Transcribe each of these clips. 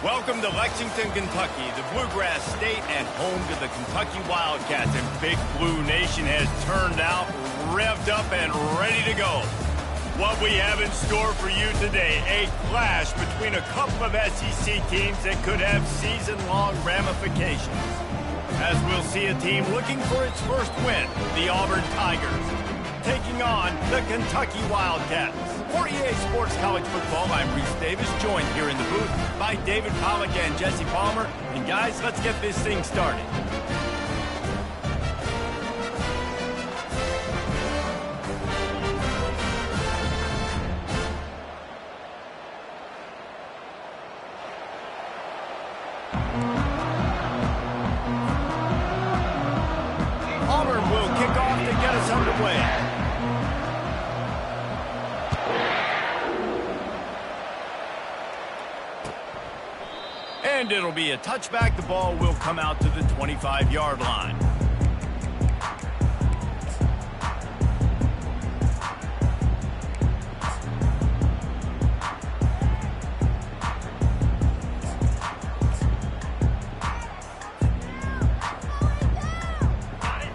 Welcome to Lexington, Kentucky, the Bluegrass State and home to the Kentucky Wildcats. And Big Blue Nation has turned out, revved up, and ready to go. What we have in store for you today, a clash between a couple of SEC teams that could have season-long ramifications. As we'll see a team looking for its first win, the Auburn Tigers, taking on the Kentucky Wildcats. For EA Sports College Football, I'm Reese Davis, joined here in the booth by David Pollack and Jesse Palmer. And guys, let's get this thing started. Auburn will kick off to get us underway. And it'll be a touchback. The ball will come out to the 25-yard line.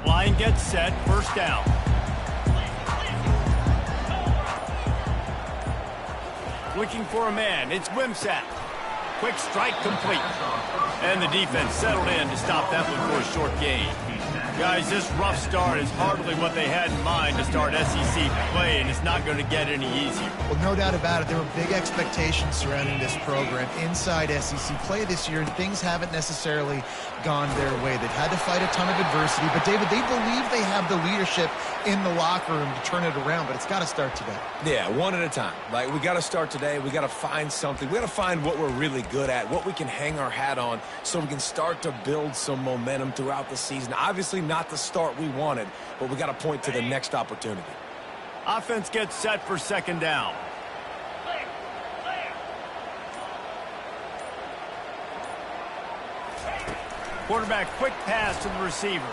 Line gets set, first down. Looking for a man, it's Wimsatt. Quick strike complete. And the defense settled in to stop that one for a short gain. Guys, this rough start is hardly what they had in mind to start SEC play, and it's not going to get any easier. Well, no doubt about it. There were big expectations surrounding this program inside SEC play this year, and things haven't necessarily gone their way. They've had to fight a ton of adversity, but David, they believe they have the leadership in the locker room to turn it around, but it's got to start today. Yeah, one at a time. Like, we got to start today. We got to find something. We got to find what we're really good at, what we can hang our hat on, so we can start to build some momentum throughout the season. Obviously not the start we wanted, but we got to point to the next opportunity. Offense gets set for second down. Quarterback quick pass to the receiver.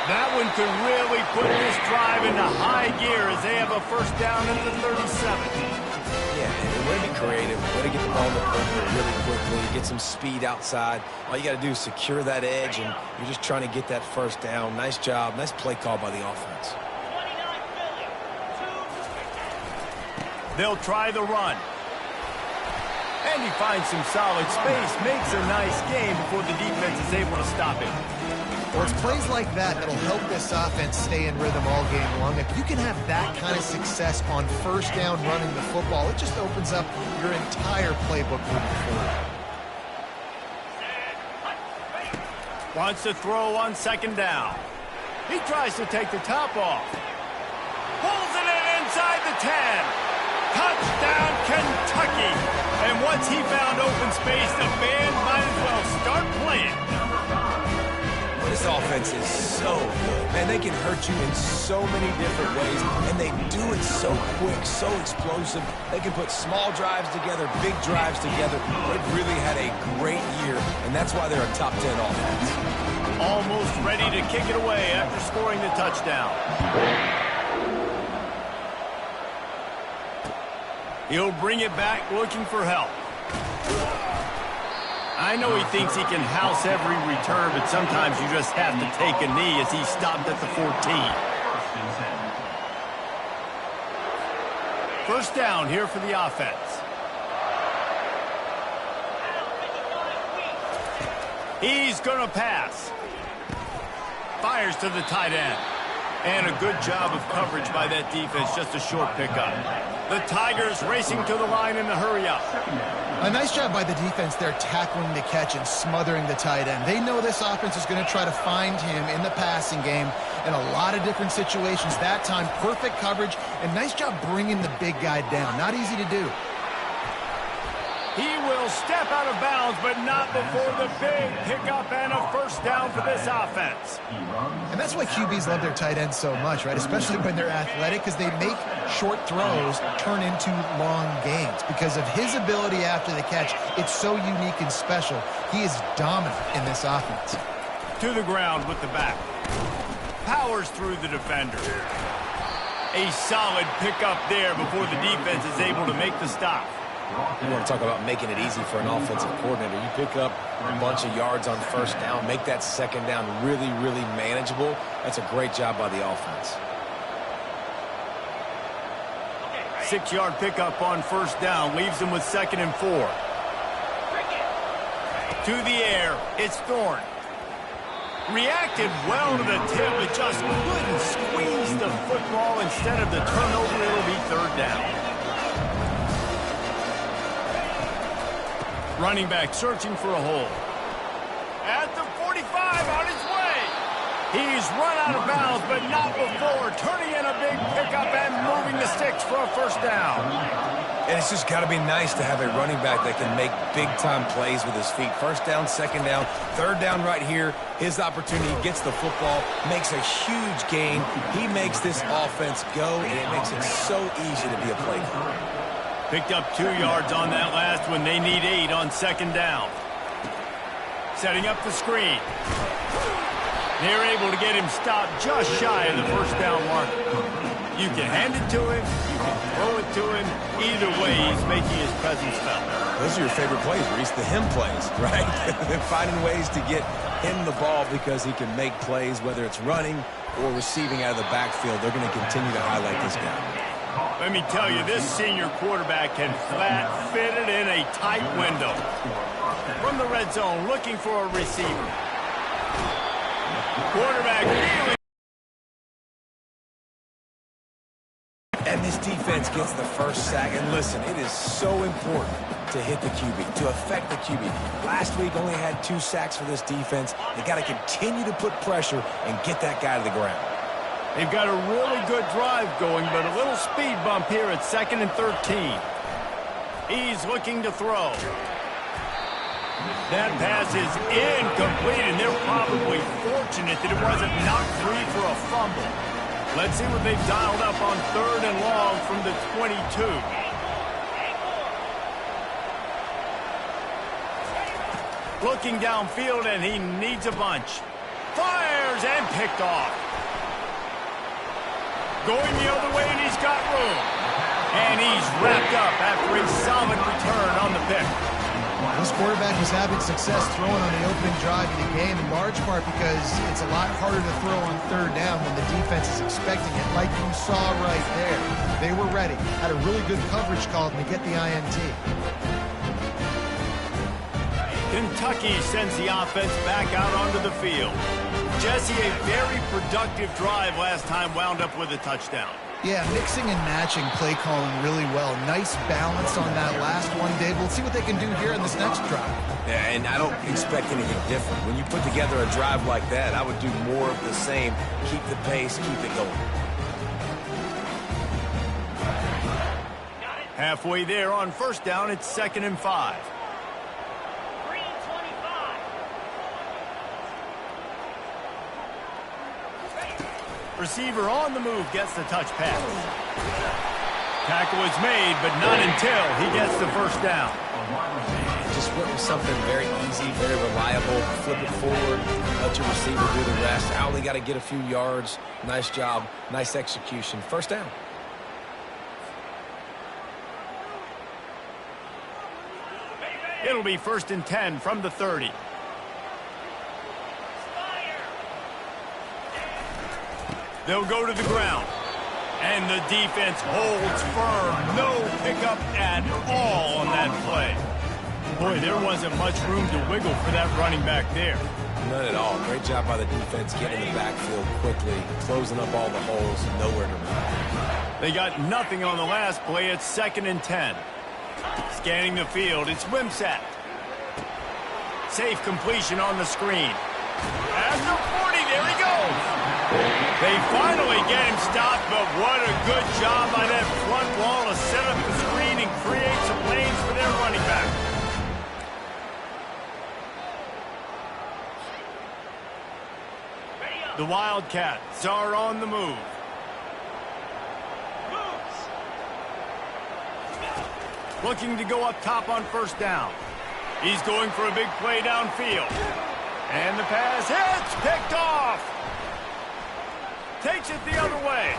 That one could really put this drive into high gear as they have a first down at the 37. Yeah, and way to be creative, way to get the ball in the perimeter really quickly, get some speed outside. All you got to do is secure that edge, and you're just trying to get that first down. Nice job, nice play call by the offense. They'll try the run. And he finds some solid space, makes a nice game before the defense is able to stop him. Well, it's plays like that that'll help this offense stay in rhythm all game long. If you can have that kind of success on first down running the football, it just opens up your entire playbook moving forward. Wants to throw on second down. He tries to take the top off. Pulls it in inside the 10. Touchdown, Kentucky. And once he found open space, the band might as well start playing. This offense is so good. Man, they can hurt you in so many different ways, and they do it so quick, so explosive. They can put small drives together, big drives together. They've really had a great year, and that's why they're a top 10 offense. Almost ready to kick it away after scoring the touchdown. He'll bring it back looking for help. I know he thinks he can house every return, but sometimes you just have to take a knee as he stopped at the 14. First down here for the offense. He's going to pass. Fires to the tight end. And a good job of coverage by that defense, just a short pickup. The Tigers racing to the line in the hurry-up. A nice job by the defense there tackling the catch and smothering the tight end. They know this offense is going to try to find him in the passing game in a lot of different situations. That time, perfect coverage, and nice job bringing the big guy down. Not easy to do. He will step out of bounds, but not before the big pickup and a first down for this offense. And that's why QBs love their tight ends so much, right? Especially when they're athletic, because they make short throws turn into long gains. Because of his ability after the catch, it's so unique and special. He is dominant in this offense. To the ground with the back. Powers through the defender. A solid pickup there before the defense is able to make the stop. You want to talk about making it easy for an offensive coordinator. You pick up a bunch of yards on first down, make that second down really, really manageable. That's a great job by the offense. 6-yard pickup on first down leaves them with 2nd and 4. To the air, it's Thorne. Reacted well to the tip, but just couldn't squeeze the football. Instead of the turnover, it'll be 3rd down. Running back searching for a hole. At the 45, on his way. He's run out of bounds, but not before. Turning in a big pickup and moving the sticks for a first down. And it's just got to be nice to have a running back that can make big-time plays with his feet. First down, second down, third down right here. His opportunity, gets the football, makes a huge gain. He makes this offense go, and it makes it so easy to be a playmaker. Picked up 2 yards on that last one. They need 8 on second down. Setting up the screen. They're able to get him stopped just shy of the first down mark. You can hand it to him. You can throw it to him. Either way, he's making his presence felt. Those are your favorite plays, Reese, the him plays, right? Finding ways to get him the ball because he can make plays, whether it's running or receiving out of the backfield. They're going to continue to highlight this guy. Let me tell you, this senior quarterback can flat fit it in a tight window. From the red zone, looking for a receiver. Quarterback really. And this defense gets the first sack. And listen, it is so important to hit the QB, to affect the QB. Last week only had 2 sacks for this defense. They got to continue to put pressure and get that guy to the ground. They've got a really good drive going, but a little speed bump here at 2nd and 13. He's looking to throw. That pass is incomplete, and they're probably fortunate that it wasn't knocked free for a fumble. Let's see what they've dialed up on 3rd and long from the 22. Looking downfield, and he needs a bunch. Fires and picked off. Going the other way, and he's got room. And he's wrapped up after a solid return on the pick. This quarterback is having success throwing on the opening drive of the game, in large part because it's a lot harder to throw on 3rd down when the defense is expecting it, like you saw right there. They were ready, had a really good coverage call to get the INT. Kentucky sends the offense back out onto the field. Jesse, a very productive drive last time, wound up with a touchdown. Yeah, mixing and matching play calling really well. Nice balance on that last one, Dave. We'll see what they can do here in this next drive. Yeah, and I don't expect anything different. When you put together a drive like that, I would do more of the same. Keep the pace, keep it going. Halfway there on first down, it's 2nd and 5. Receiver on the move gets the touch pass. Tackle is made, but not until he gets the first down. Just went with something very easy, very reliable. Flip it forward, let your receiver do the rest. I only got to get a few yards. Nice job, nice execution. First down. It'll be 1st and 10 from the 30. They'll go to the ground. And the defense holds firm. No pickup at all on that play. Boy, there wasn't much room to wiggle for that running back there. None at all. Great job by the defense getting in the backfield quickly, closing up all the holes, nowhere to run. They got nothing on the last play. It's 2nd and 10. Scanning the field, it's Wimsatt. Safe completion on the screen. At the 40, there he goes. They finally get him stopped, but what a good job by that front wall to set up the screen and create some lanes for their running back. The Wildcats are on the move. Looking to go up top on first down. He's going for a big play downfield. And the pass hits, picked off. Takes it the other way.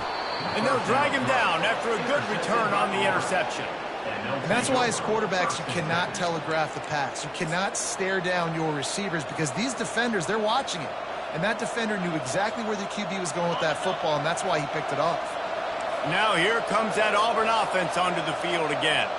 And they'll drag him down after a good return on the interception. And that's why as quarterbacks, you cannot telegraph the pass. You cannot stare down your receivers because these defenders, they're watching it. And that defender knew exactly where the QB was going with that football, and that's why he picked it off. Now here comes that Auburn offense onto the field again.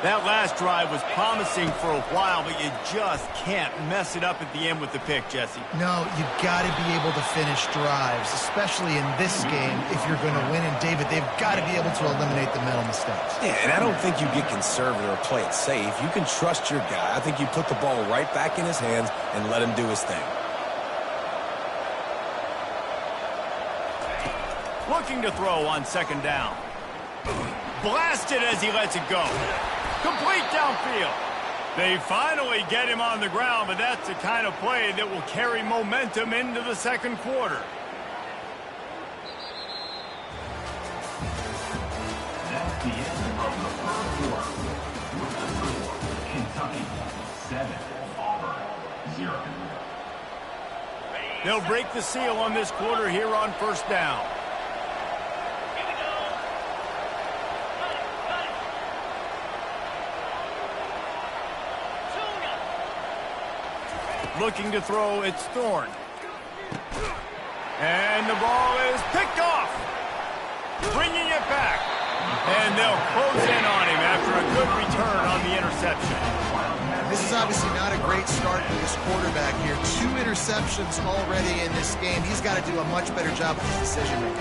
That last drive was promising for a while, but you just can't mess it up at the end with the pick, Jesse. No, you've got to be able to finish drives, especially in this game if you're going to win. And, David, they've got to be able to eliminate the mental mistakes. Yeah, and I don't think you get conservative or play it safe. You can trust your guy. I think you put the ball right back in his hands and let him do his thing. Looking to throw on second down. Blasted as he lets it go. Complete downfield. They finally get him on the ground, but that's the kind of play that will carry momentum into the second quarter. That's the end of the first quarter. With the score, Kentucky 7, Auburn 0. They'll break the seal on this quarter here on first down. Looking to throw, it's Thorne. And the ball is picked off. Bringing it back. And they'll close in on him after a good return on the interception. This is obviously not a great start for this quarterback here. 2 interceptions already in this game. He's got to do a much better job with his decision-making.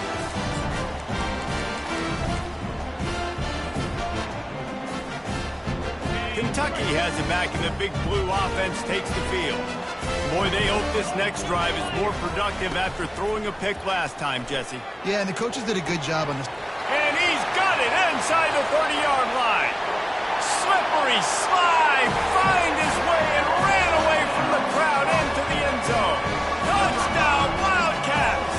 Kentucky has it back, and the Big Blue offense takes the field. Boy, they hope this next drive is more productive after throwing a pick last time, Jesse. Yeah, and the coaches did a good job on this. And he's got it inside the 30-yard line. Slippery slide, find his way and ran away from the crowd into the end zone. Touchdown, Wildcats!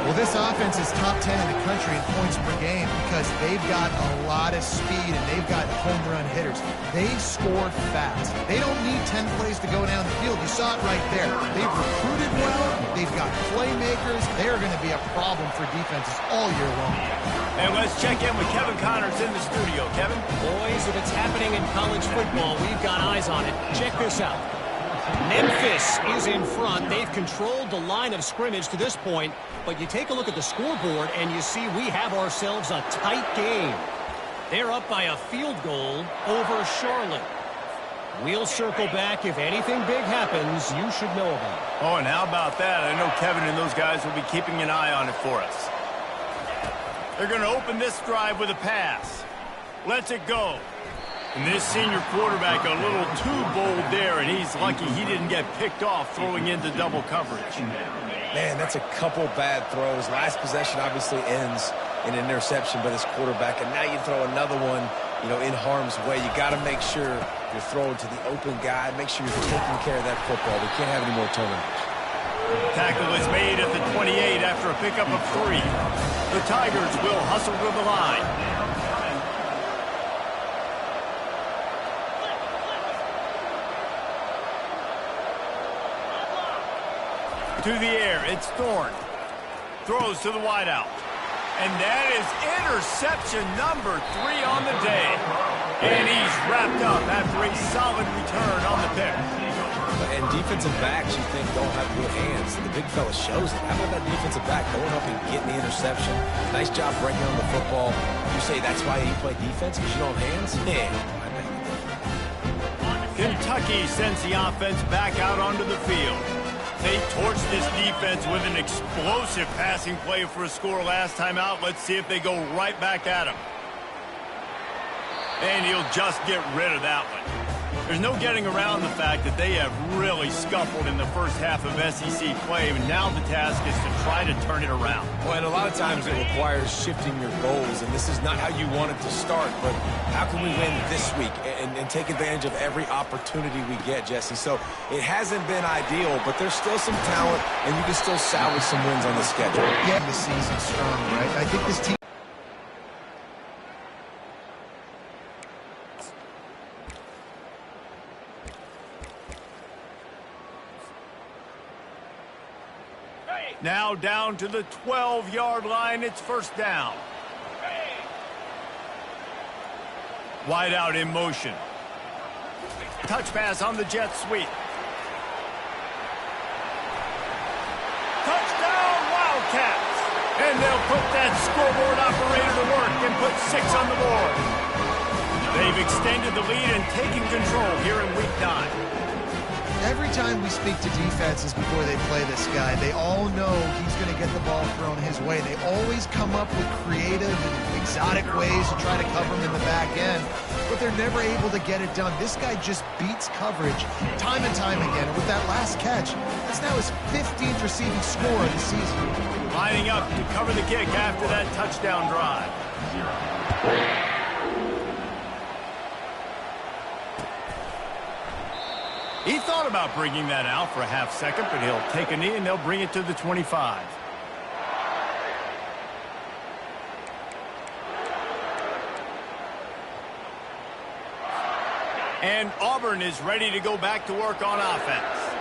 Well, this offense is top 10 in the country in points per game because they've got a lot of speed and they've got home run hitters. They score fast. They don't need 10 plays to go down the field. You saw it right there. They've recruited well. They've got playmakers. They're going to be a problem for defenses all year long. And let's check in with Kevin Connors in the studio. Kevin? Boys, if it's happening in college football, we've got eyes on it. Check this out. Memphis is in front. They've controlled the line of scrimmage to this point, but you take a look at the scoreboard and you see we have ourselves a tight game. They're up by a field goal over Charlotte. We'll circle back. If anything big happens, you should know about it. Oh, and how about that? I know Kevin and those guys will be keeping an eye on it for us. They're going to open this drive with a pass. Lets it go. And this senior quarterback a little too bold there, and he's lucky he didn't get picked off throwing into double coverage. Man, that's a couple bad throws. Last possession obviously ends in an interception by this quarterback, and now you throw another one, in harm's way. You got to make sure you're throwing to the open guy. Make sure you're taking care of that football. We can't have any more turnovers. Tackle is made at the 28 after a pickup of 3. The Tigers will hustle to the line. To the air, it's Thorne. Throws to the wideout. And that is interception number 3 on the day. And he's wrapped up after a solid return on the pick. And defensive backs, you think, don't have good hands. The big fella shows it. How about that defensive back going up and getting the interception? Nice job breaking on the football. You say that's why you play defense, because you don't have hands? Yeah, I bet you different. Kentucky sends the offense back out onto the field. They torched this defense with an explosive passing play for a score last time out. Let's see if they go right back at him. And he'll just get rid of that one. There's no getting around the fact that they have really scuffled in the first half of SEC play, and now the task is to try to turn it around. Well, and a lot of times it requires shifting your goals, and this is not how you want it to start, but how can we win this week and take advantage of every opportunity we get, Jesse? So it hasn't been ideal, but there's still some talent, and you can still salvage some wins on the schedule. Yeah, the season's strong, right? I think this team... Now down to the 12-yard line. It's first down. Wide out in motion. Touch pass on the jet sweep. Touchdown, Wildcats! And they'll put that scoreboard operator to work and put 6 on the board. They've extended the lead and taken control here in Week 9. Every time we speak to defenses before they play this guy, they all know he's going to get the ball thrown his way. They always come up with creative and exotic ways to try to cover him in the back end, but they're never able to get it done. This guy just beats coverage time and time again. And with that last catch, that's now his 15th receiving score of the season. Lining up to cover the kick after that touchdown drive. He thought about bringing that out for a half second, but he'll take a knee and they'll bring it to the 25. And Auburn is ready to go back to work on offense.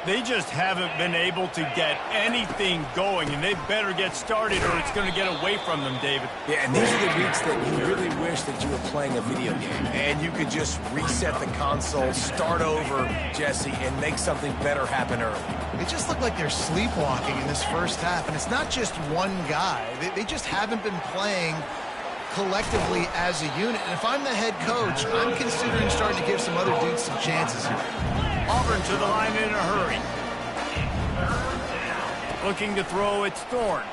They just haven't been able to get anything going, and they better get started or it's going to get away from them, David. Yeah, and these are the weeks that you really wish that you were playing a video game and you could just reset the console, start over, Jesse, and make something better happen early. They just look like they're sleepwalking in this first half, and it's not just one guy. They just haven't been playing collectively as a unit. And if I'm the head coach, I'm considering starting to give some other dudes some chances here. Auburn to the line in a hurry. Looking to throw, it's Thorne.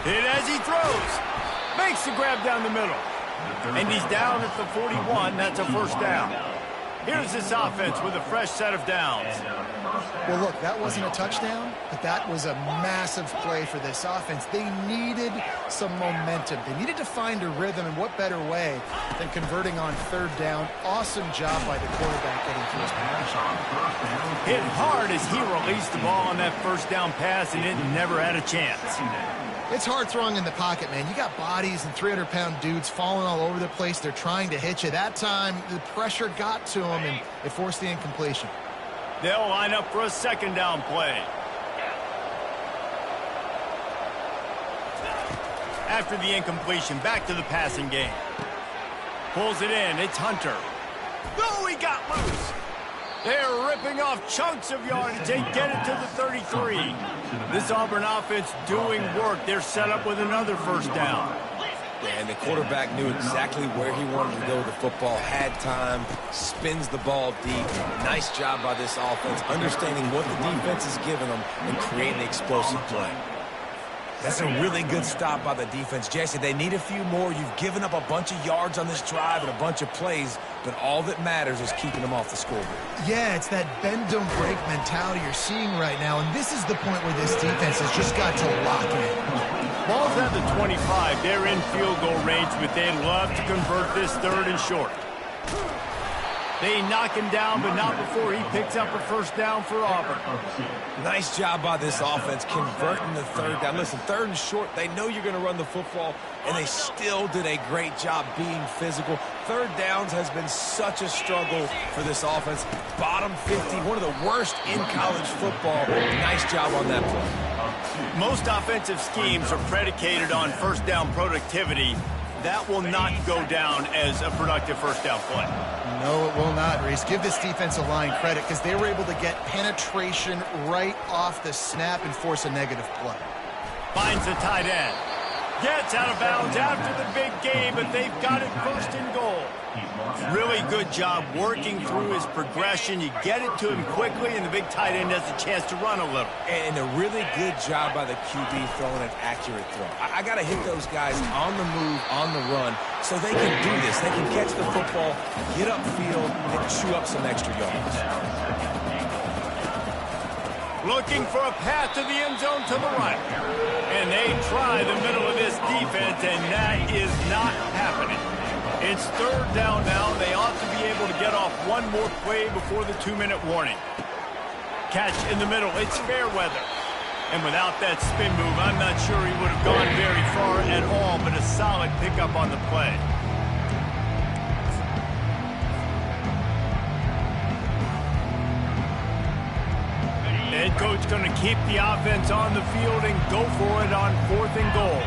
Hit as he throws. Makes the grab down the middle. And he's down at the 41. That's a first down. Here's this offense with a fresh set of downs. Well, look, that wasn't a touchdown, but that was a massive play for this offense. They needed some momentum. They needed to find a rhythm, and what better way than converting on third down. Awesome job by the quarterback getting to his position. Hit hard as he released the ball on that first down pass, and it never had a chance. It's hard throwing in the pocket, man. You got bodies and 300-pound dudes falling all over the place. They're trying to hit you. That time, the pressure got to them, and it forced the incompletion. They'll line up for a second down play. After the incompletion, back to the passing game. Pulls it in. It's Hunter. Oh, he got loose. They're ripping off chunks of yardage. They get it to the 33. This Auburn offense doing work. They're set up with another first down. And the quarterback knew exactly where he wanted to go with the football, had time, spins the ball deep. Nice job by this offense, understanding what the defense is giving them and creating the explosive play. That's a really good stop by the defense. Jesse, they need a few more. You've given up a bunch of yards on this drive and a bunch of plays, but all that matters is keeping them off the scoreboard. Yeah, it's that bend, don't break mentality you're seeing right now, and this is the point where this defense has just got to lock in. Ball's at the 25. They're in field goal range, but they'd love to convert this third and short. They knock him down, but not before he picks up a first down for Auburn. Nice job by this offense converting the third down. Listen, third and short, they know you're going to run the football, and they still did a great job being physical. Third downs has been such a struggle for this offense. Bottom 50, one of the worst in college football. Nice job on that play. Most offensive schemes are predicated on first down productivity. That will not go down as a productive first down play. No, it will not, Reese. Give this defensive line credit because they were able to get penetration right off the snap and force a negative play. Finds the tight end. Gets out of bounds after the big game, but they've got it first and goal. Really good job working through his progression. You get it to him quickly, and the big tight end has a chance to run a little. And a really good job by the QB throwing an accurate throw. I got to hit those guys on the move, on the run, so they can do this. They can catch the football, get upfield, and chew up some extra yards. Looking for a path to the end zone to the right. And they try the middle of this defense, and that is not happening. It's third down now. They ought to be able to get off one more play before the 2-minute warning. Catch in the middle. It's Fairweather. And without that spin move, I'm not sure he would have gone very far at all, but a solid pickup on the play. Head coach going to keep the offense on the field and go for it on 4th and goal.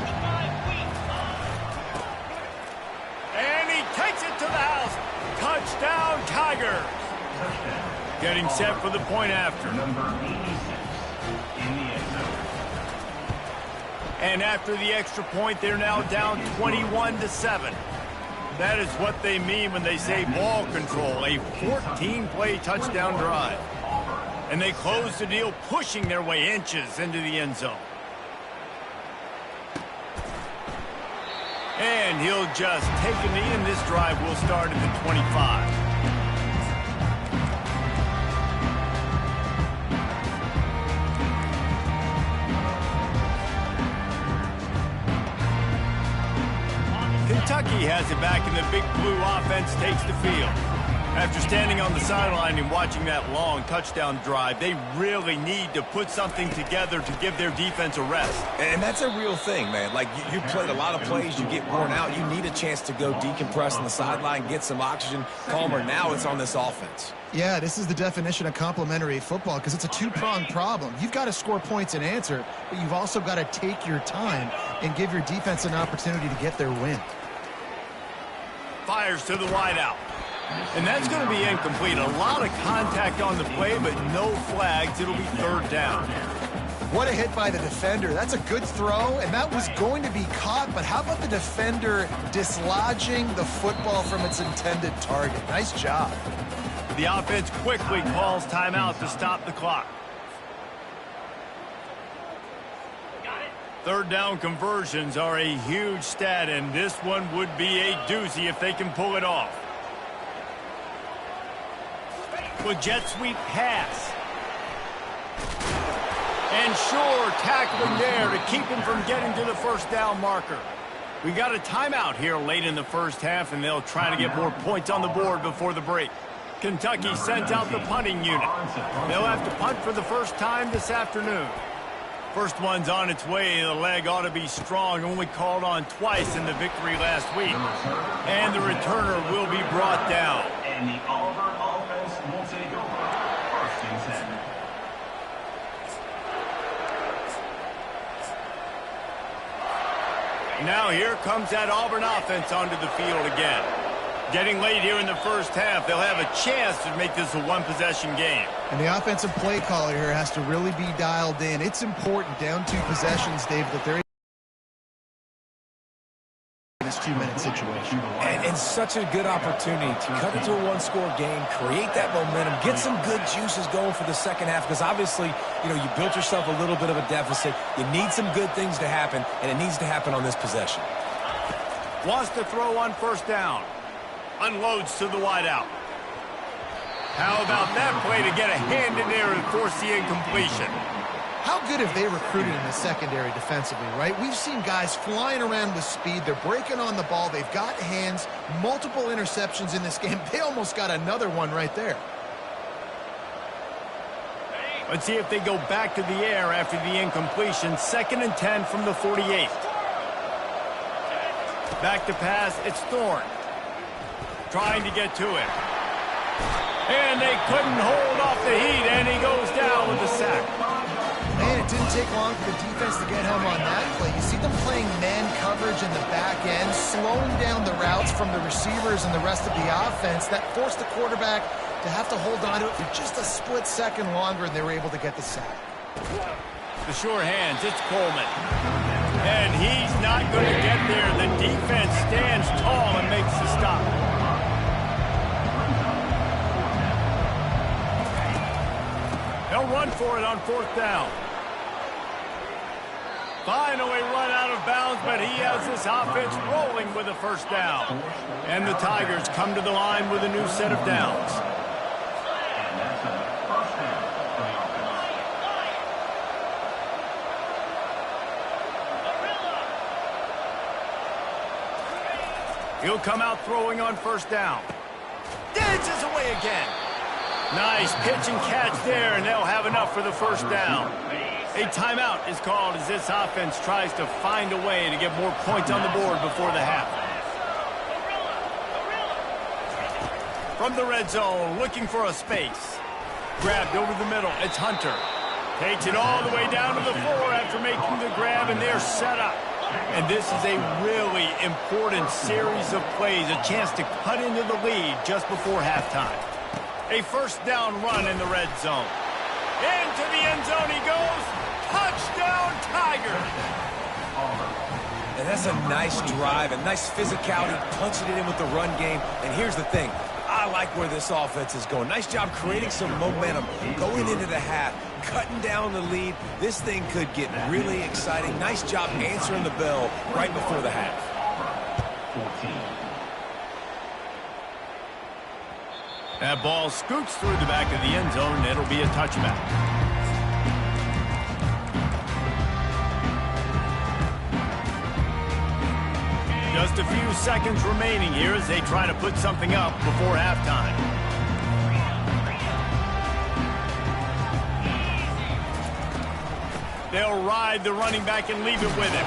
And he takes it to Getting set for the point after. Number 86 in the end zone. And after the extra point, they're now down 21-7. That is what they mean when they say ball control, a 14-play touchdown drive. And they close the deal, pushing their way inches into the end zone. And he'll just take a knee, and this drive will start at the 25. Kentucky has it back, and the Big Blue offense takes the field. After standing on the sideline and watching that long touchdown drive, they really need to put something together to give their defense a rest. And that's a real thing, man. Like, you played a lot of plays, you get worn out, you need a chance to go decompress on the sideline, get some oxygen. Palmer, now it's on this offense. Yeah, this is the definition of complementary football because it's a two-pronged problem. You've got to score points and answer, but you've also got to take your time and give your defense an opportunity to get their win. Fires to the wideout. And that's going to be incomplete. A lot of contact on the play, but no flags. It'll be third down. What a hit by the defender. That's a good throw, and that was going to be caught, but how about the defender dislodging the football from its intended target? Nice job. The offense quickly calls timeout to stop the clock. Third down conversions are a huge stat, and this one would be a doozy if they can pull it off. With jet sweep pass. And sure, tackling there to keep him from getting to the first down marker. We got a timeout here late in the first half, and they'll try to get more points on the board before the break. Kentucky sent out the punting unit. They'll have to punt for the first time this afternoon. First one's on its way. The leg ought to be strong. Only called on twice in the victory last week. And the returner will be brought down. And the Auburn offense will take over. First and 10. Now here comes that Auburn offense onto the field again. Getting late here in the first half, they'll have a chance to make this a one-possession game. And the offensive play caller here has to really be dialed in. It's important down 2 possessions, Dave, that they're in this 2-minute situation. And such a good opportunity to cut into a one-score game, create that momentum, get some good juices going for the second half, because obviously, you know, you built yourself a little bit of a deficit. You need some good things to happen, and it needs to happen on this possession. Wants to throw on first down. Unloads to the wideout. How about that play to get a hand in there and force the incompletion? How good have they recruited in the secondary defensively, right? We've seen guys flying around with speed. They're breaking on the ball. They've got hands. Multiple interceptions in this game. They almost got another one right there. Let's see if they go back to the air after the incompletion. 2nd and 10 from the 48. Back to pass. It's Thorne. Trying to get to him. And they couldn't hold off the heat, and he goes down with a sack. Man, it didn't take long for the defense to get home on that play. You see them playing man coverage in the back end, slowing down the routes from the receivers and the rest of the offense. That forced the quarterback to have to hold on to it for just a split second longer, and they were able to get the sack. The sure hands, it's Coleman. And he's not going to get there. The defense stands tall and makes the stop. They'll run for it on 4th down. Finally run out of bounds, but he has this offense rolling with a first down. And the Tigers come to the line with a new set of downs. And that's a first down for the offense. He'll come out throwing on first down. Dances away again. Nice pitch and catch there, and they'll have enough for the first down. A timeout is called as this offense tries to find a way to get more points on the board before the half. From the red zone, looking for a space. Grabbed over the middle, it's Hunter. Takes it all the way down to the 4 after making the grab, and they're set up. And this is a really important series of plays, a chance to cut into the lead just before halftime. A first down run in the red zone. Into the end zone he goes. Touchdown, Tigers. And that's a nice drive, a nice physicality, punching it in with the run game. And here's the thing. I like where this offense is going. Nice job creating some momentum, going into the half, cutting down the lead. This thing could get really exciting. Nice job answering the bell right before the half. 14. That ball scoots through the back of the end zone, and it'll be a touchback. Just a few seconds remaining here as they try to put something up before halftime. They'll ride the running back and leave it with him.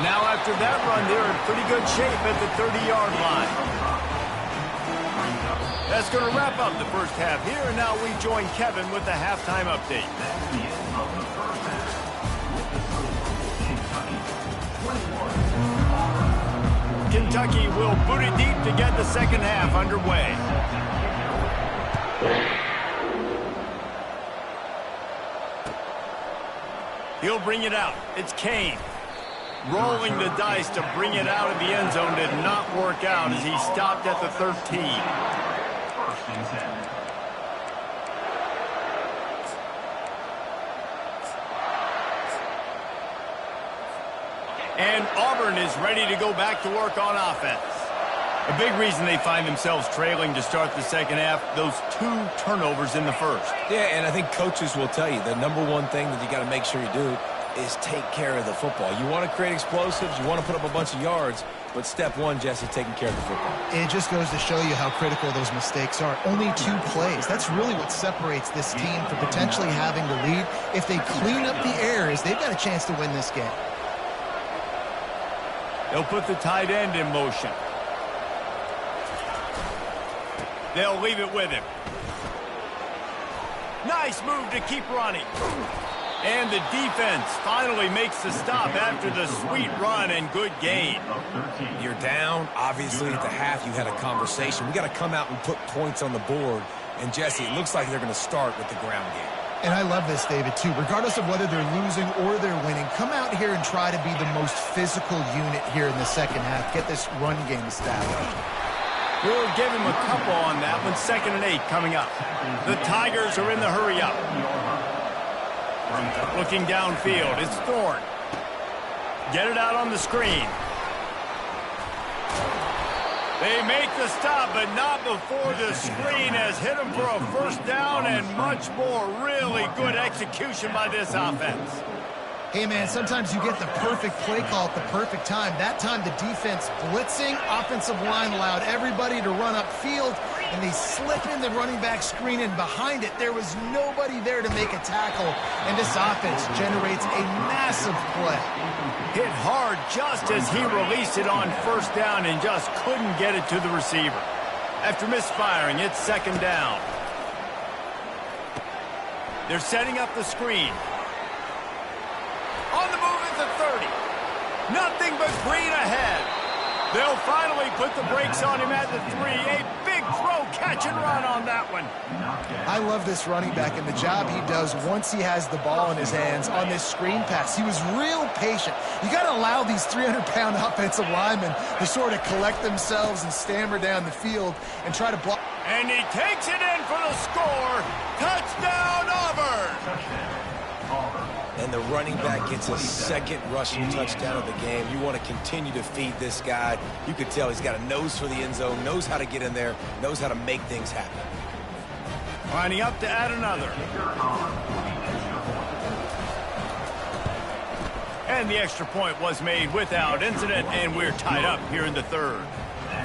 Now after that run, they're in pretty good shape at the 30-yard line. That's going to wrap up the first half here, and now we join Kevin with the halftime update. That's the end of the first half. With the score, Kentucky 21. Kentucky will boot it deep to get the second half underway. He'll bring it out. It's Kane. Rolling the dice to bring it out of the end zone did not work out as he stopped at the 13. First and 10. And Auburn is ready to go back to work on offense. A big reason they find themselves trailing to start the second half, those 2 turnovers in the first. Yeah, and I think coaches will tell you the number one thing that you got to make sure you do is take care of the football. You want to create explosives, you want to put up a bunch of yards, but step one, Jesse, taking care of the football. It just goes to show you how critical those mistakes are. Only 2 plays. That's really what separates this team from potentially having the lead. If they clean up the errors, they've got a chance to win this game. They'll put the tight end in motion. They'll leave it with him. Nice move to keep running. And the defense finally makes the stop after the sweet run and good gain. You're down. Obviously, at the half, you had a conversation. We got to come out and put points on the board. And, Jesse, it looks like they're going to start with the ground game. And I love this, David, too. Regardless of whether they're losing or they're winning, come out here and try to be the most physical unit here in the second half. Get this run game established. We'll give him a couple on that one. 2nd and 8 coming up. The Tigers are in the hurry-up. Looking downfield, it's Thorne. Get it out on the screen. They make the stop, but not before the screen has hit them for a first down and much more. Really good execution by this offense. Hey, man, sometimes you get the perfect play call at the perfect time. That time the defense blitzing, offensive line allowed everybody to run upfield, and they slip in the running back screen, and behind it there was nobody there to make a tackle, and this offense generates a massive play. Hit hard just as he released it on first down and just couldn't get it to the receiver. After misfiring, it's 2nd down. They're setting up the screen. On the move at the 30. Nothing but green ahead. They'll finally put the brakes on him at the 3. A big throw, catch and run on that one. I love this running back and the job he does once he has the ball in his hands on this screen pass. He was real patient. You got to allow these 300-pound offensive linemen to sort of collect themselves and stammer down the field and try to block. And he takes it in for the score. Touchdown, Auburn. And the running back gets a 2nd rushing touchdown of the game. You want to continue to feed this guy. You could tell he's got a nose for the end zone, knows how to get in there, knows how to make things happen. Lining up to add another. And the extra point was made without incident, and we're tied up here in the 3rd.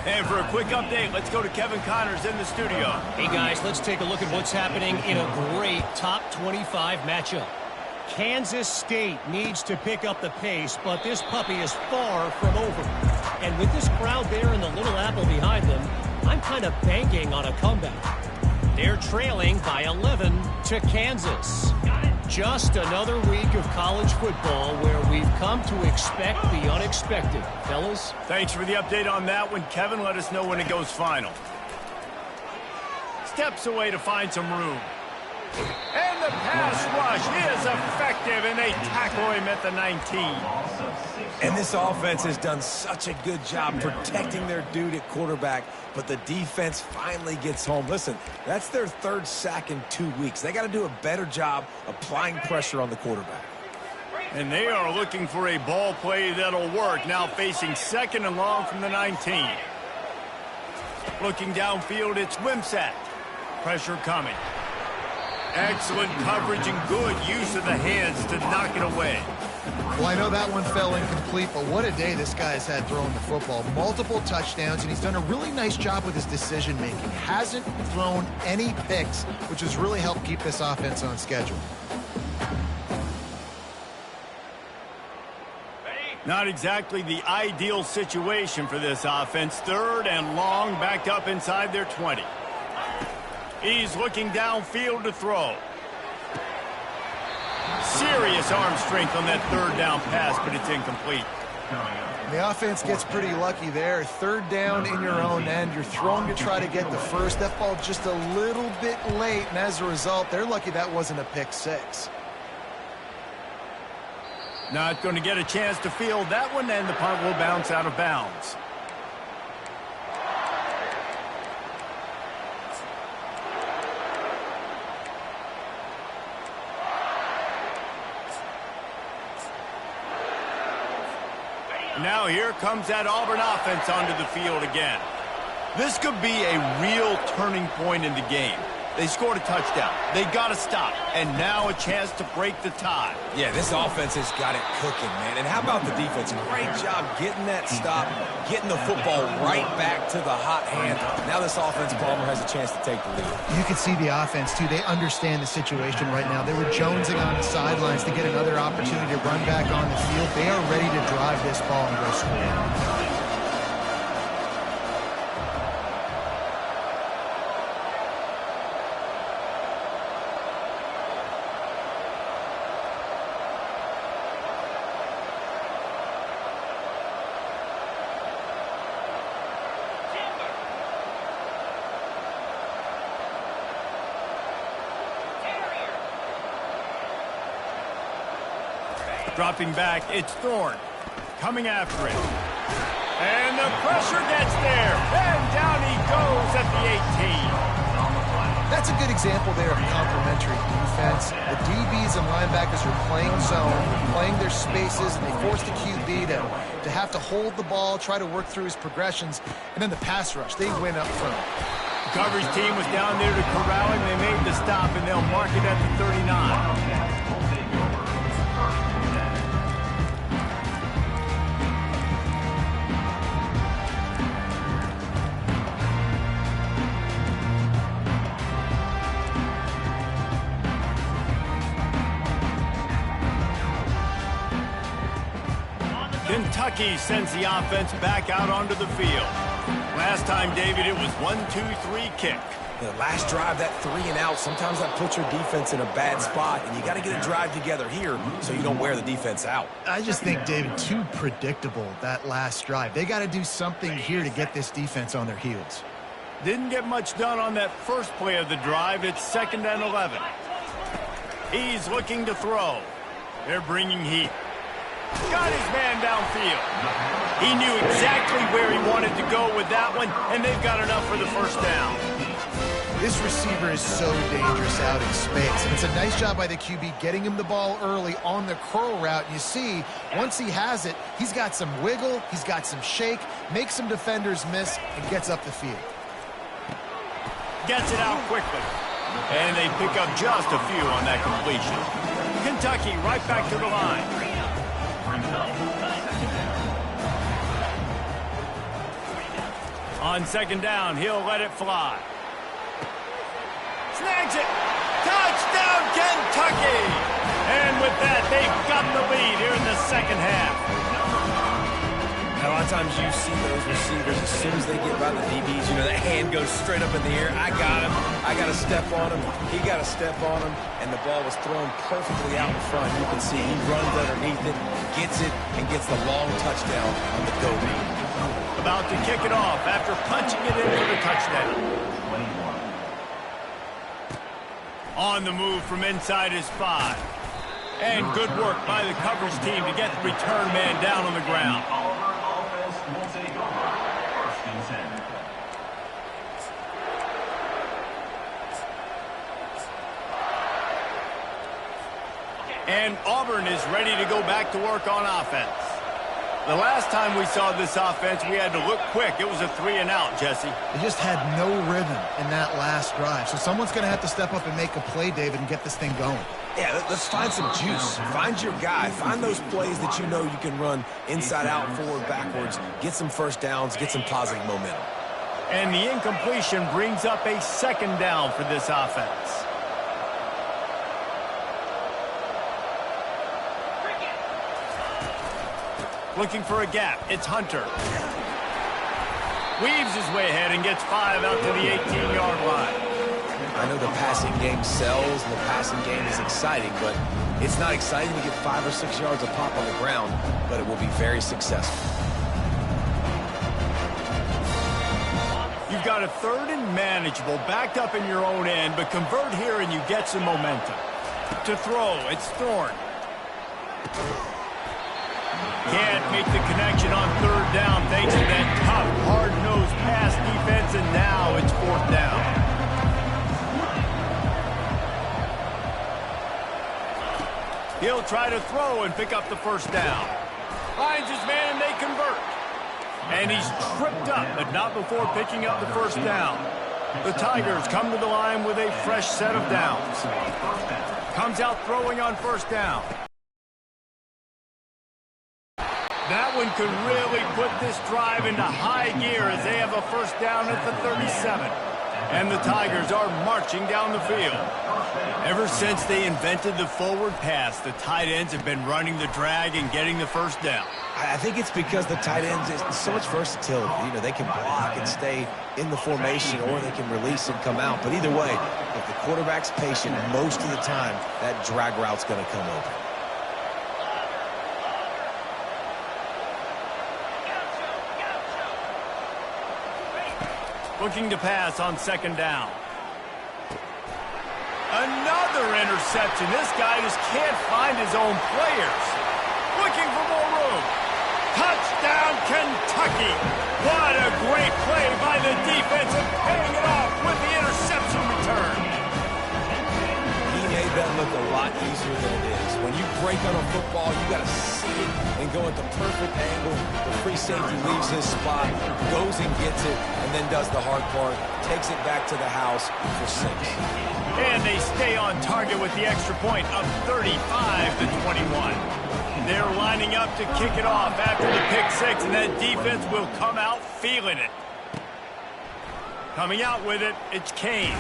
And for a quick update, let's go to Kevin Connors in the studio. Hey, guys, let's take a look at what's happening in a great top 25 matchup. Kansas State needs to pick up the pace, but this puppy is far from over. And with this crowd there in the Little Apple behind them, I'm kind of banking on a comeback. They're trailing by 11 to Kansas. Just another week of college football where we've come to expect the unexpected. Fellas? Thanks for the update on that one, Kevin. Let us know when it goes final. steps away to find some room. And the pass rush is effective, and they tackle him at the 19. And this offense has done such a good job protecting their dude at quarterback, but the defense finally gets home. Listen, that's their third sack in 2 weeks. They got to do a better job applying pressure on the quarterback. And they are looking for a ball play that'll work, now facing 2nd and long from the 19. Looking downfield, it's Wimsatt. Pressure coming. Excellent coverage and good use of the hands to knock it away. Well, I know that one fell incomplete, but what a day this guy has had throwing the football. Multiple touchdowns, and he's done a really nice job with his decision-making. Hasn't thrown any picks, which has really helped keep this offense on schedule. Not exactly the ideal situation for this offense. 3rd and long, backed up inside their 20. He's looking downfield to throw. Serious arm strength on that 3rd down pass, but it's incomplete. The offense gets pretty lucky there. 3rd down in your own end. You're throwing to try to get the first. That ball just a little bit late, and as a result, they're lucky that wasn't a pick 6. Not going to get a chance to field that one, and the punt will bounce out of bounds. Now here comes that Auburn offense onto the field again. This could be a real turning point in the game. They scored a touchdown. They got to stop. And now a chance to break the tie. Yeah, this offense has got it cooking, man. And how about the defense? Great job getting that stop, getting the football right back to the hot hand. Now this offense, Palmer, has a chance to take the lead. You can see the offense, too. They understand the situation right now. They were jonesing on the sidelines to get another opportunity to run back on the field. They are ready to drive this ball and go score. Dropping back, it's Thorne. Coming after it. And the pressure gets there. And down he goes at the 18. That's a good example there of complementary defense. The DBs and linebackers are playing zone, playing their spaces, and they force the QB to have to hold the ball, try to work through his progressions, and then the pass rush. They win up front. The coverage team was down there to corral him. They made the stop, and they'll mark it at the 39. Kentucky sends the offense back out onto the field. Last time, David, it was 1-2-3 kick. The last drive, that 3 and out, sometimes that puts your defense in a bad spot, and you got to get a drive together here so you don't wear the defense out. I just think, David, too predictable, that last drive. They got to do something here to get this defense on their heels. Didn't get much done on that first play of the drive. It's 2nd and 11. He's looking to throw. They're bringing heat. Got his man downfield. He knew exactly where he wanted to go with that one, and they've got enough for the first down. This receiver is so dangerous out in space, and it's a nice job by the QB getting him the ball early on the curl route. You see, once he has it, he's got some wiggle, he's got some shake, makes some defenders miss, and gets up the field. Gets it out quickly. And they pick up just a few on that completion. Kentucky right back to the line. On 2nd down, he'll let it fly. Snags it. Touchdown, Kentucky! And with that, they've got the lead here in the 2nd half. Now, a lot of times you see those receivers, as soon as they get by the DBs, you know, that hand goes straight up in the air. I got him. I got to step on him. He got to step on him. And the ball was thrown perfectly out in front. You can see he runs underneath it, gets it, and gets the long touchdown on the go. About to kick it off after punching it in for the touchdown. On the move from inside his 5. And good work by the coverage team to get the return man down on the ground. Offense will take over. 1st and 10. And Auburn is ready to go back to work on offense. The last time we saw this offense, we had to look quick. It was a 3-and-out, Jesse. They just had no rhythm in that last drive. So someone's going to have to step up and make a play, David, and get this thing going. Yeah, let's find some juice. Find your guy. Find those plays that you know you can run inside out, forward, backwards. Get some first downs. Get some positive momentum. And the incompletion brings up a 2nd down for this offense. Looking for a gap. It's Hunter. Weaves his way ahead and gets 5 out to the 18-yard line. I know the passing game sells and the passing game is exciting, but it's not exciting to get 5 or 6 yards of pop on the ground, but it will be very successful. You've got a 3rd and manageable, backed up in your own end, but convert here and you get some momentum. To throw, it's Thorne. Can't make the connection on 3rd down thanks to that tough, hard-nosed pass defense, and now it's 4th down. He'll try to throw and pick up the 1st down. Finds his man and they convert. And he's tripped up, but not before picking up the 1st down. The Tigers come to the line with a fresh set of downs. Comes out throwing on 1st down. That one could really put this drive into high gear as they have a 1st down at the 37. And the Tigers are marching down the field. Ever since they invented the forward pass, the tight ends have been running the drag and getting the 1st down. I think it's because the tight ends is so much versatility. You know, they can block and stay in the formation, or they can release and come out. But either way, if the quarterback's patient, most of the time, that drag route's going to come over. Looking to pass on 2nd down. Another interception. This guy just can't find his own players. Looking for more room. Touchdown, Kentucky. What a great play by the defense and paying it off with the interception return. He made that look a lot easier than it is. When you break on a football, you got to see it and go at the perfect angle. The free safety leaves his spot, goes and gets it, and then does the hard part, takes it back to the house for 6. And they stay on target with the extra point of 35-21. They're lining up to kick it off after the pick 6, and that defense will come out feeling it. Coming out with it, it's Kane.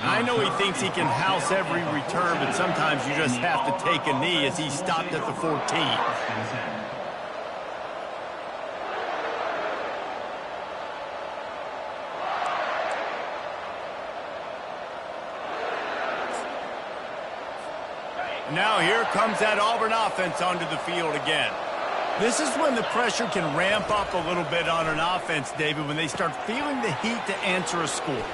I know he thinks he can house every return, but sometimes you just have to take a knee as he stopped at the 14. Now here comes that Auburn offense onto the field again. This is when the pressure can ramp up a little bit on an offense, David, when they start feeling the heat to answer a score.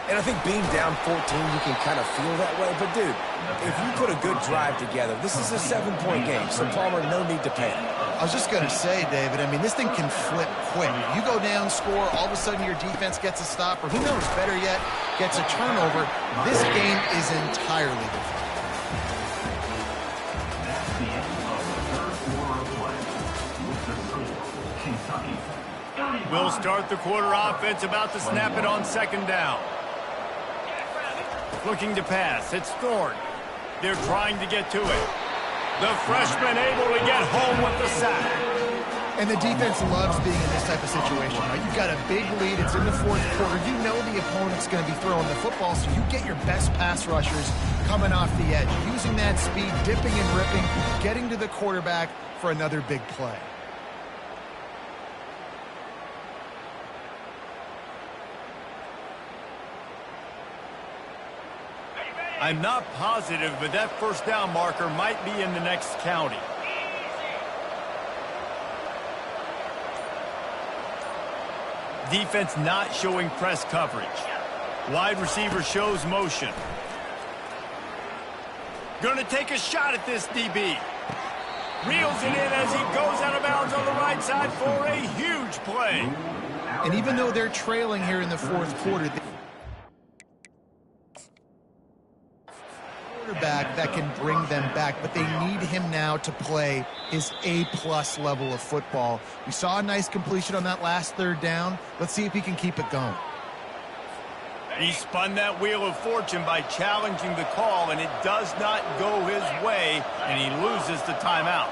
And I think being down 14, you can kind of feel that way. But, dude, if you put a good drive together, this is a 7-point game, so Palmer, no need to panic. I was just going to say, David, I mean, this thing can flip quick. You go down, score, all of a sudden your defense gets a stop, or who knows, better yet, gets a turnover. This game is entirely different. That's the end of the 3rd quarter of play. With the score, Kentucky 35. We'll start the quarter offense, about to snap it on 2nd down. Looking to pass, it's Thorne. They're trying to get to it. The freshman able to get home with the sack. And the defense loves being in this type of situation, right? You've got a big lead. It's in the 4th quarter. You know the opponent's going to be throwing the football, so you get your best pass rushers coming off the edge, using that speed, dipping and ripping, getting to the quarterback for another big play. I'm not positive, but that 1st down marker might be in the next county. Defense not showing press coverage. Wide receiver shows motion. Gonna take a shot at this DB. Reels it in as he goes out of bounds on the right side for a huge play. And even though they're trailing here in the fourth quarter, quarterback that can bring them back, but they need him now to play his A-plus level of football. We saw a nice completion on that last third down. Let's see if he can keep it going. He spun that wheel of fortune by challenging the call, and it does not go his way, and he loses the timeout.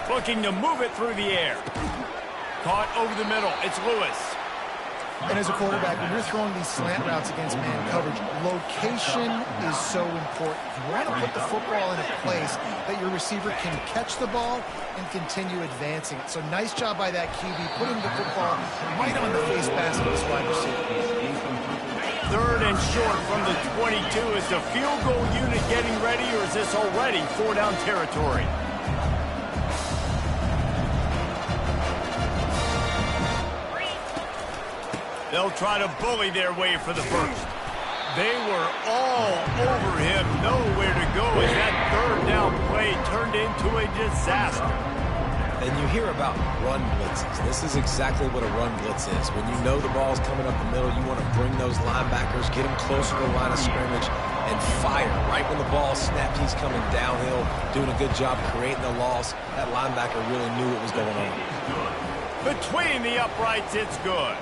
Looking to move it through the air. Caught over the middle. It's Lewis. And as a quarterback, when you're throwing these slant routes against man coverage, location is so important. You want to put the football in a place that your receiver can catch the ball and continue advancing it. So nice job by that QB, putting the football right on the face mask of this wide receiver. Third and short from the 22. Is the field goal unit getting ready, or is this already four-down territory? They'll try to bully their way for the first. They were all over him, nowhere to go as that third down play turned into a disaster. And you hear about run blitzes. This is exactly what a run blitz is. When you know the ball's coming up the middle, you want to bring those linebackers, get them closer to the line of scrimmage, and fire. Right when the ball snapped, he's coming downhill, doing a good job creating the loss. That linebacker really knew what was going on. Between the uprights, it's good.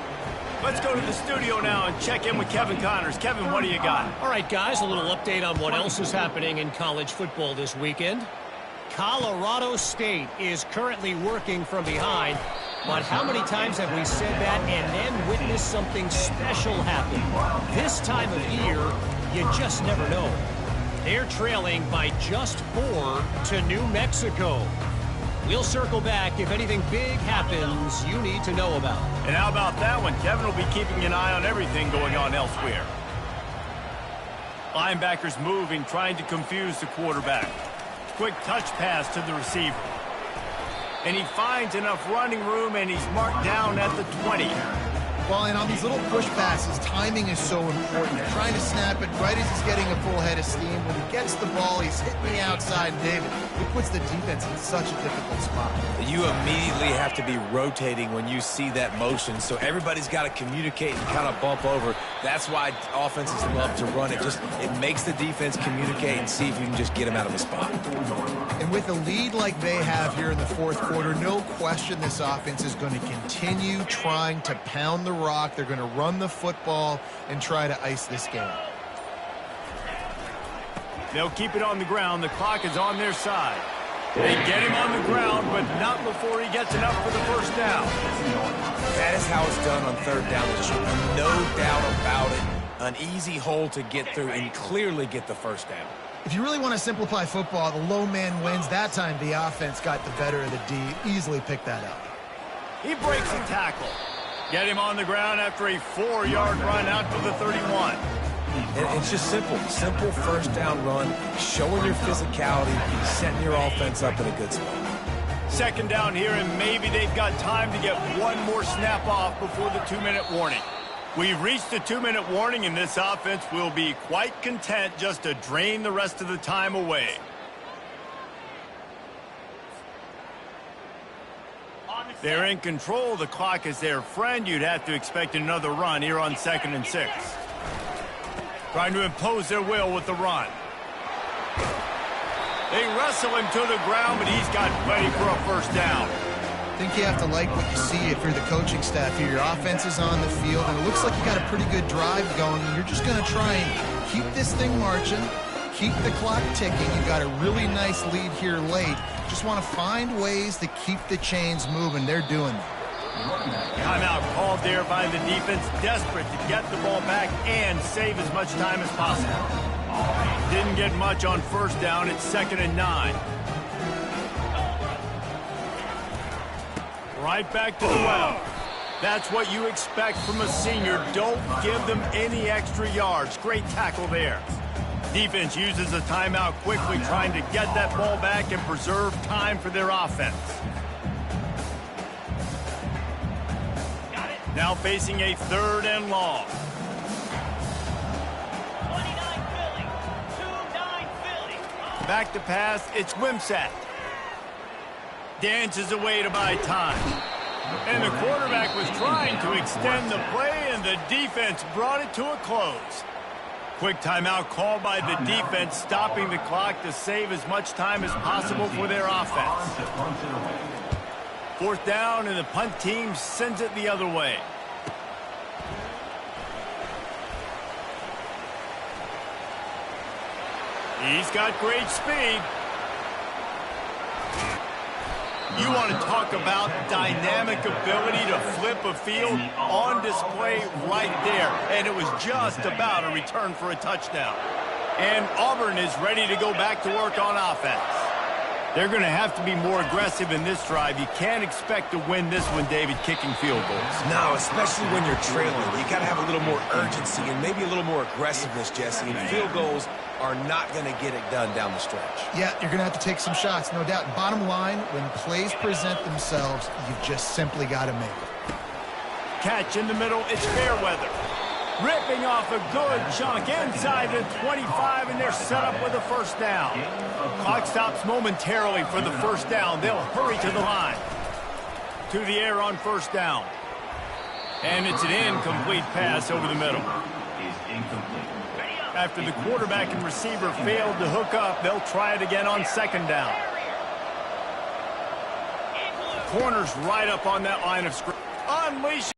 Let's go to the studio now and check in with Kevin Connors. Kevin, what do you got? All right, guys, a little update on what else is happening in college football this weekend. Colorado State is currently working from behind, but how many times have we said that and then witnessed something special happen? This time of year, you just never know. They're trailing by just 4 to New Mexico. We'll circle back if anything big happens you need to know about. And how about that one? Kevin will be keeping an eye on everything going on elsewhere. Linebackers moving, trying to confuse the quarterback. Quick touch pass to the receiver. And he finds enough running room, and he's marked down at the 20. Well, and on these little push passes, timing is so important. They're trying to snap it right as he's getting a full head of steam. When he gets the ball, he's hitting the outside, David. It puts the defense in such a difficult spot. You immediately have to be rotating when you see that motion, so everybody's got to communicate and kind of bump over. That's why offenses love to run it. It makes the defense communicate and see if you can just get them out of the spot. And with a lead like they have here in the fourth quarter, no question this offense is going to continue trying to pound the rock. They're going to run the football and try to ice this game. They'll keep it on the ground. The clock is on their side. They get him on the ground, but not before he gets enough for the first down. That is how it's done on third down. There's no doubt about it. An easy hole to get through and clearly get the first down. If you really want to simplify football, the low man wins. That time the offense got the better of the D. Easily picked that up. He breaks a tackle. Get him on the ground after a 4-yard run out to the 31. And it's just simple first down run, showing your physicality, setting your offense up in a good spot. Second down here, and maybe they've got time to get one more snap off before the 2-minute warning. We've reached the 2-minute warning, and this offense will be quite content just to drain the rest of the time away. They're in control. The clock is their friend. You'd have to expect another run here on 2nd and 6. Trying to impose their will with the run. They wrestle him to the ground, but he's got plenty for a first down. I think you have to like what you see if you're the coaching staff here. Your offense is on the field, and it looks like you got a pretty good drive going. And you're just going to try and keep this thing marching, keep the clock ticking. You've got a really nice lead here late. Just want to find ways to keep the chains moving. They're doing that. Timeout called there by the defense, desperate to get the ball back and save as much time as possible. Didn't get much on first down. It's 2nd and 9. Right back to the well. That's what you expect from a senior. Don't give them any extra yards. Great tackle there. Defense uses a timeout quickly, trying to get that ball back and preserve time for their offense. Now facing a 3rd and long. Back to pass, it's Wimsatt. Dances away to buy time. And the quarterback was trying to extend the play, and the defense brought it to a close. Quick timeout called by the defense, stopping the clock to save as much time as possible for their offense. 4th down, and the punt team sends it the other way. He's got great speed. You want to talk about dynamic ability to flip a field on display right there. And it was just about a return for a touchdown. And Auburn is ready to go back to work on offense. They're going to have to be more aggressive in this drive. You can't expect to win this one, David, kicking field goals. No, especially when you're trailing. You got to have a little more urgency and maybe a little more aggressiveness, Jesse. And field goals are not going to get it done down the stretch. Yeah, you're going to have to take some shots, no doubt. Bottom line, when plays present themselves, you've just simply got to make it. Catch in the middle, it's Fairweather. Ripping off a good chunk inside the 25, and they're set up with a first down. Clock stops momentarily for the first down. They'll hurry to the line. To the air on first down. And it's an incomplete pass over the middle. After the quarterback and receiver failed to hook up, they'll try it again on second down. Corners right up on that line of scrimmage. Unleash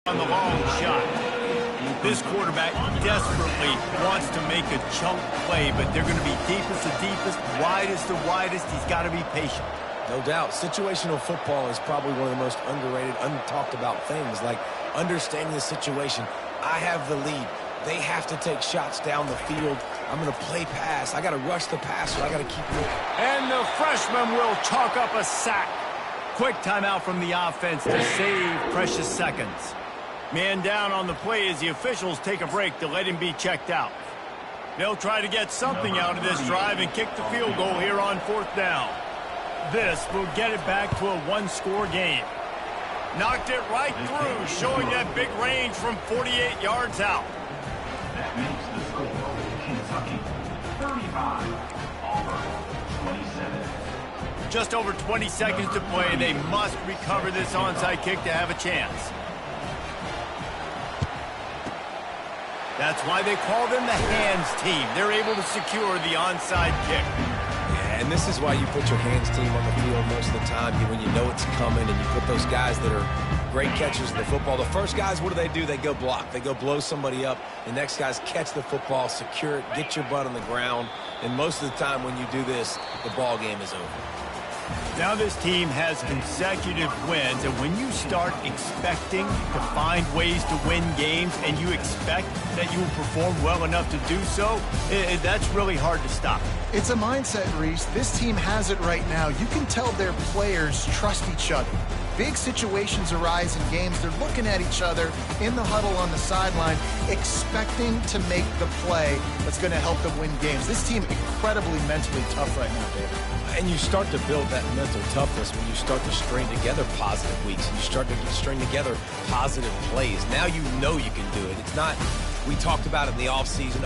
on the long shot. This quarterback desperately wants to make a chunk play, but they're going to be deepest to deepest, widest to widest. He's got to be patient. No doubt. Situational football is probably one of the most underrated, untalked about things, like understanding the situation. I have the lead. They have to take shots down the field. I'm going to play pass. I got to rush the passer. I got to keep moving. And the freshman will chalk up a sack. Quick timeout from the offense to save precious seconds. Man down on the play as the officials take a break to let him be checked out. They'll try to get something out of this drive and kick the field goal here on 4th down. This will get it back to a one-score game. Knocked it right through, showing that big range from 48 yards out. That makes the score Kentucky 35, Auburn 27. Just over 20 seconds to play. They must recover this onside kick to have a chance. That's why they call them the hands team. They're able to secure the onside kick. Yeah, and this is why you put your hands team on the field most of the time, when you know it's coming, and you put those guys that are great catchers of the football. The first guys, what do? They go block. They go blow somebody up. The next guys catch the football, secure it, get your butt on the ground. And most of the time when you do this, the ball game is over. Now this team has consecutive wins, and when you start expecting to find ways to win games and you expect that you will perform well enough to do so, that's really hard to stop. It's a mindset, Reese. This team has it right now. You can tell their players trust each other. Big situations arise in games. They're looking at each other in the huddle on the sideline, expecting to make the play that's going to help them win games. This team incredibly mentally tough right now, David. And you start to build that mental toughness when you start to string together positive weeks and you start to string together positive plays. Now you know you can do it. It's not, we talked about it in the offseason,